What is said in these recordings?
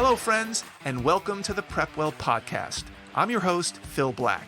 Hello, friends, and welcome to the PrepWell podcast. I'm your host, Phil Black.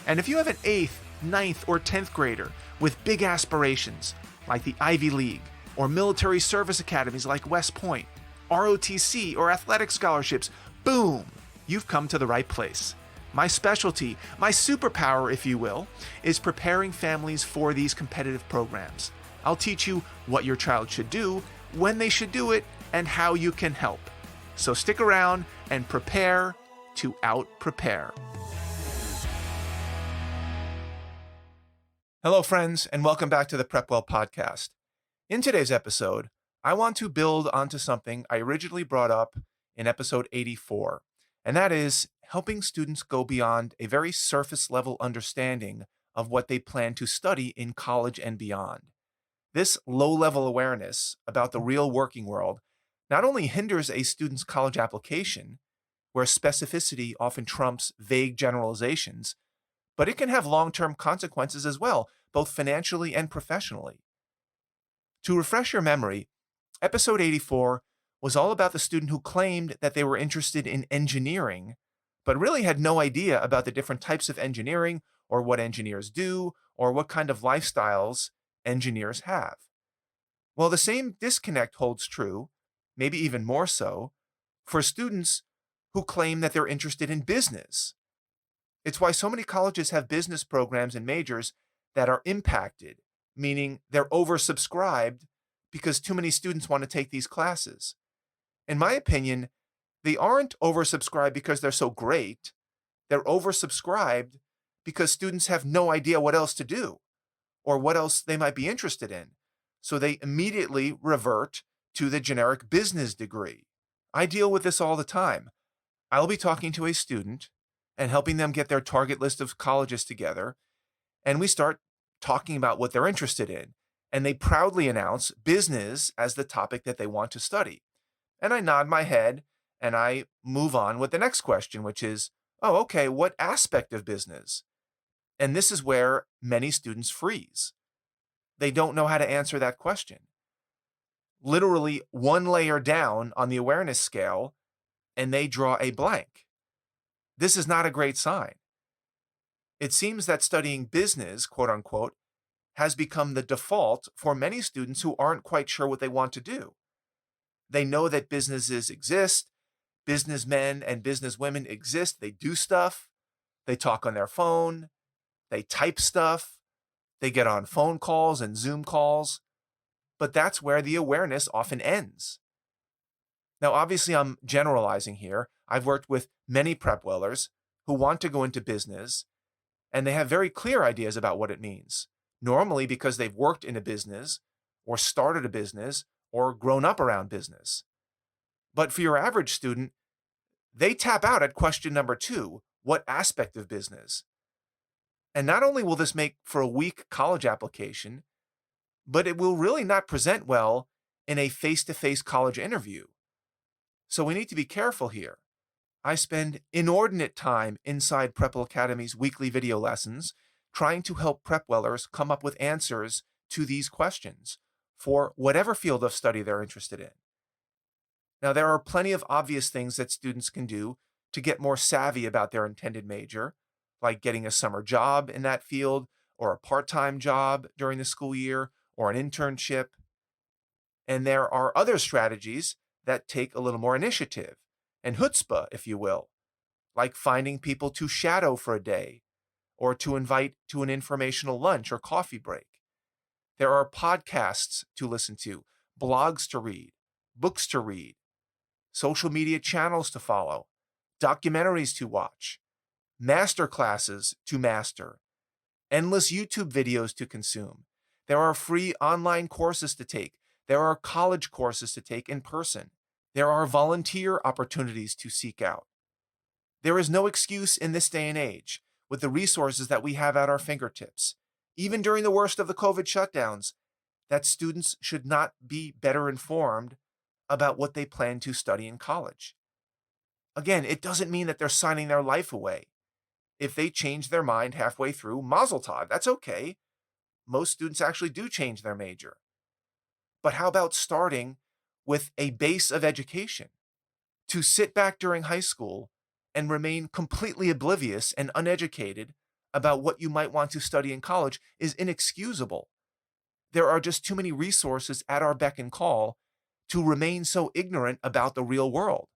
And if you have an 8th, 9th, or 10th grader with big aspirations, like the Ivy League, or military service academies like West Point, ROTC, or athletic scholarships, boom, you've come to the right place. My specialty, my superpower, if you will, is preparing families for these competitive programs. I'll teach you what your child should do, when they should do it, and how you can help. So stick around and prepare to out-prepare. Hello, friends, and welcome back to the PrepWell podcast. In today's episode, I want to build onto something I originally brought up in episode 84, and that is helping students go beyond a very surface-level understanding of what they plan to study in college and beyond. This low-level awareness about the real working world not only hinders a student's college application, where specificity often trumps vague generalizations, but it can have long-term consequences as well, both financially and professionally. To refresh your memory, episode 84 was all about the student who claimed that they were interested in engineering, but really had no idea about the different types of engineering or what engineers do or what kind of lifestyles engineers have. Well, the same disconnect holds true, maybe even more so, for students who claim that they're interested in business. It's why so many colleges have business programs and majors that are impacted, meaning they're oversubscribed because too many students want to take these classes. In my opinion, they aren't oversubscribed because they're so great. They're oversubscribed because students have no idea what else to do or what else they might be interested in. So they immediately revert to the generic business degree. I deal with this all the time. I'll be talking to a student and helping them get their target list of colleges together, and we start talking about what they're interested in, and they proudly announce business as the topic that they want to study. And I nod my head, and I move on with the next question, which is, oh, okay, what aspect of business? And this is where many students freeze. They don't know how to answer that question. Literally one layer down on the awareness scale, and they draw a blank. This is not a great sign. It seems that studying business, quote unquote, has become the default for many students who aren't quite sure what they want to do. They know that businesses exist, businessmen and businesswomen exist, they do stuff, they talk on their phone, they type stuff, they get on phone calls and Zoom calls, but that's where the awareness often ends. Now, obviously, I'm generalizing here. I've worked with many PrepWellers who want to go into business, and they have very clear ideas about what it means, normally because they've worked in a business or started a business or grown up around business. But for your average student, they tap out at question number 2, what aspect of business? And not only will this make for a weak college application, but it will really not present well in a face-to-face college interview. So we need to be careful here. I spend inordinate time inside PrepWell Academy's weekly video lessons trying to help PrepWellers come up with answers to these questions for whatever field of study they're interested in. Now, there are plenty of obvious things that students can do to get more savvy about their intended major, like getting a summer job in that field or a part-time job during the school year or an internship. And there are other strategies that take a little more initiative and chutzpah, if you will, like finding people to shadow for a day or to invite to an informational lunch or coffee break. There are podcasts to listen to, blogs to read, books to read, social media channels to follow, documentaries to watch, master classes to master, endless YouTube videos to consume. There are free online courses to take. There are college courses to take in person. There are volunteer opportunities to seek out. There is no excuse in this day and age, with the resources that we have at our fingertips, even during the worst of the COVID shutdowns, that students should not be better informed about what they plan to study in college. Again, it doesn't mean that they're signing their life away. If they change their mind halfway through, mazel tov, that's okay. Most students actually do change their major. But how about starting with a base of education? To sit back during high school and remain completely oblivious and uneducated about what you might want to study in college is inexcusable. There are just too many resources at our beck and call to remain so ignorant about the real world,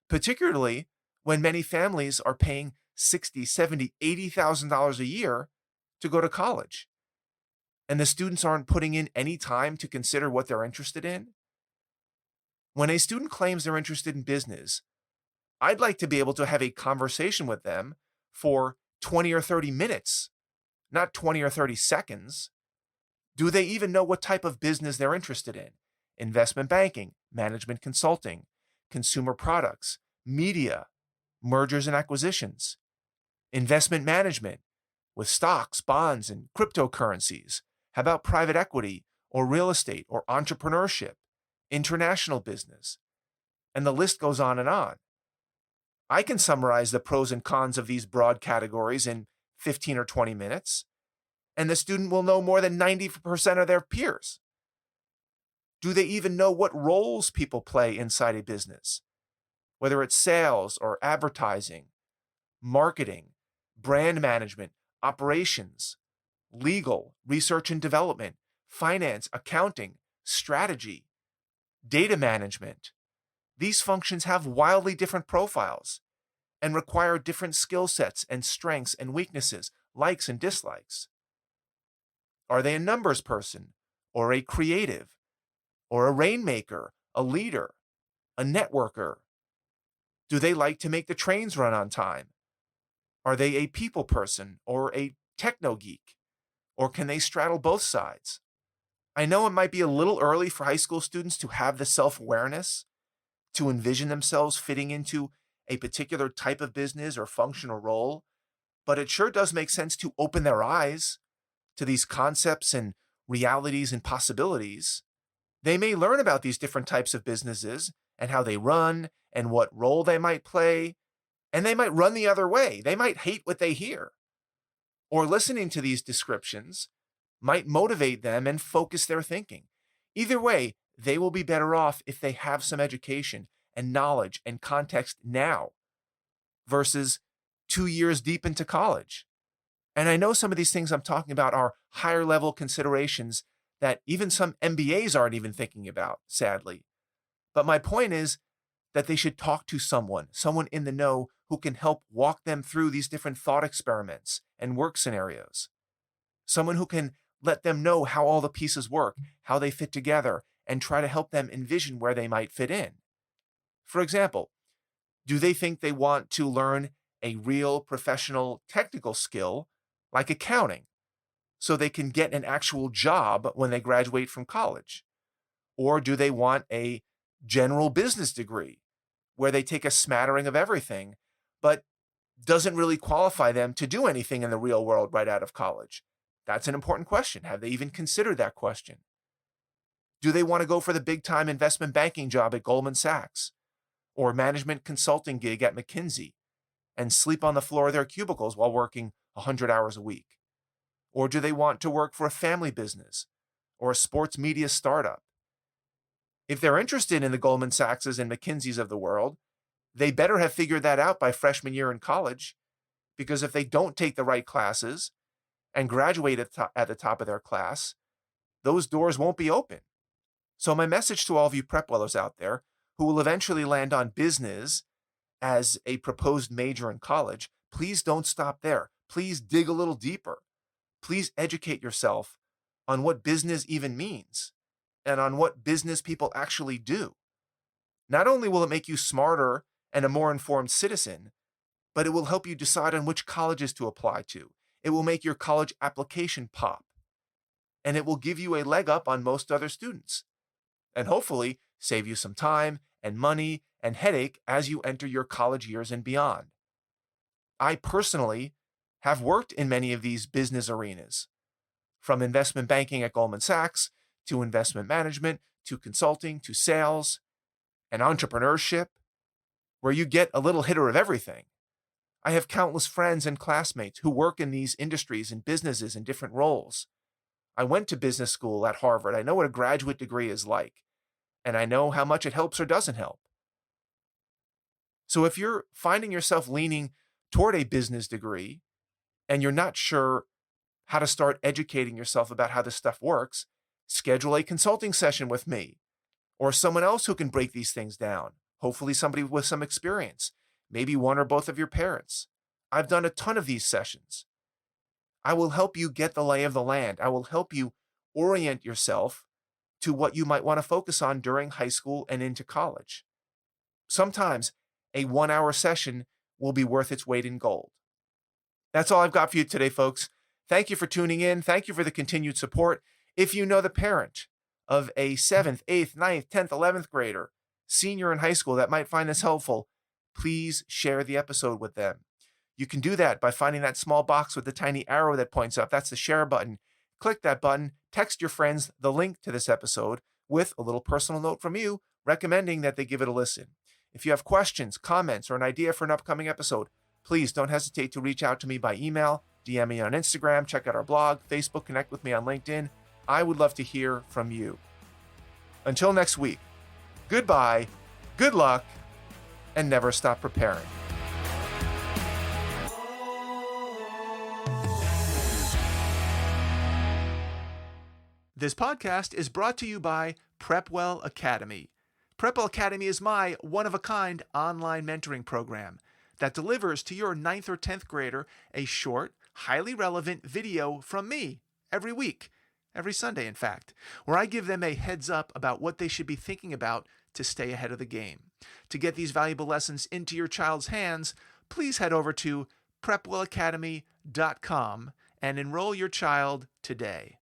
particularly when many families are paying $60, $70, $80,000 a year to go to college, and the students aren't putting in any time to consider what they're interested in. When a student claims they're interested in business, I'd like to be able to have a conversation with them for 20 or 30 minutes, not 20 or 30 seconds. Do they even know what type of business they're interested in? Investment banking, management consulting, consumer products, media, mergers and acquisitions, investment management with stocks, bonds, and cryptocurrencies. How about private equity or real estate or entrepreneurship, international business? And the list goes on and on. I can summarize the pros and cons of these broad categories in 15 or 20 minutes, and the student will know more than 90% of their peers. Do they even know what roles people play inside a business? Whether it's sales or advertising, marketing, brand management, operations, legal, research and development, finance, accounting, strategy, data management. These functions have wildly different profiles and require different skill sets and strengths and weaknesses, likes and dislikes. Are they a numbers person or a creative or a rainmaker, a leader, a networker? Do they like to make the trains run on time? Are they a people person or a techno geek? Or can they straddle both sides? I know it might be a little early for high school students to have the self-awareness to envision themselves fitting into a particular type of business or function or role, but it sure does make sense to open their eyes to these concepts and realities and possibilities. They may learn about these different types of businesses and how they run and what role they might play, and they might run the other way. They might hate what they hear. Or listening to these descriptions might motivate them and focus their thinking. Either way, they will be better off if they have some education and knowledge and context now versus 2 years deep into college. And I know some of these things I'm talking about are higher level considerations that even some MBAs aren't even thinking about, sadly. But my point is that they should talk to someone in the know who can help walk them through these different thought experiments and work scenarios. Someone who can let them know how all the pieces work, how they fit together, and try to help them envision where they might fit in. For example, do they think they want to learn a real professional technical skill like accounting so they can get an actual job when they graduate from college? Or do they want a general business degree where they take a smattering of everything, but doesn't really qualify them to do anything in the real world right out of college? That's an important question. Have they even considered that question? Do they want to go for the big time investment banking job at Goldman Sachs or a management consulting gig at McKinsey and sleep on the floor of their cubicles while working 100 hours a week? Or do they want to work for a family business or a sports media startup? If they're interested in the Goldman Sachs's and McKinsey's of the world, they better have figured that out by freshman year in college, because if they don't take the right classes and graduate at the top of their class, those doors won't be open. So my message to all of you PrepWellers out there who will eventually land on business as a proposed major in college, please don't stop there. Please dig a little deeper. Please educate yourself on what business even means and on what business people actually do. Not only will it make you smarter and a more informed citizen, but it will help you decide on which colleges to apply to. It will make your college application pop, and it will give you a leg up on most other students, and hopefully save you some time and money and headache as you enter your college years and beyond. I personally have worked in many of these business arenas, from investment banking at Goldman Sachs to investment management to consulting to sales and entrepreneurship, where you get a little hitter of everything. I have countless friends and classmates who work in these industries and businesses in different roles. I went to business school at Harvard. I know what a graduate degree is like, and I know how much it helps or doesn't help. So if you're finding yourself leaning toward a business degree and you're not sure how to start educating yourself about how this stuff works, schedule a consulting session with me or someone else who can break these things down. Hopefully somebody with some experience, maybe one or both of your parents. I've done a ton of these sessions. I will help you get the lay of the land. I will help you orient yourself to what you might want to focus on during high school and into college. Sometimes a 1-hour session will be worth its weight in gold. That's all I've got for you today, folks. Thank you for tuning in. Thank you for the continued support. If you know the parent of a 7th, 8th, 9th, 10th, 11th grader, senior in high school that might find this helpful, please share the episode with them. You can do that by finding that small box with the tiny arrow that points up. That's the share button. Click that button, text your friends the link to this episode with a little personal note from you recommending that they give it a listen. If you have questions, comments, or an idea for an upcoming episode, please don't hesitate to reach out to me by email, DM me on Instagram, check out our blog, Facebook, connect with me on LinkedIn. I would love to hear from you. Until next week, goodbye, good luck, and never stop preparing. This podcast is brought to you by PrepWell Academy. PrepWell Academy is my one-of-a-kind online mentoring program that delivers to your 9th or 10th grader a short, highly relevant video from me every week, every Sunday, in fact, where I give them a heads up about what they should be thinking about to stay ahead of the game. To get these valuable lessons into your child's hands, please head over to PrepWellAcademy.com and enroll your child today.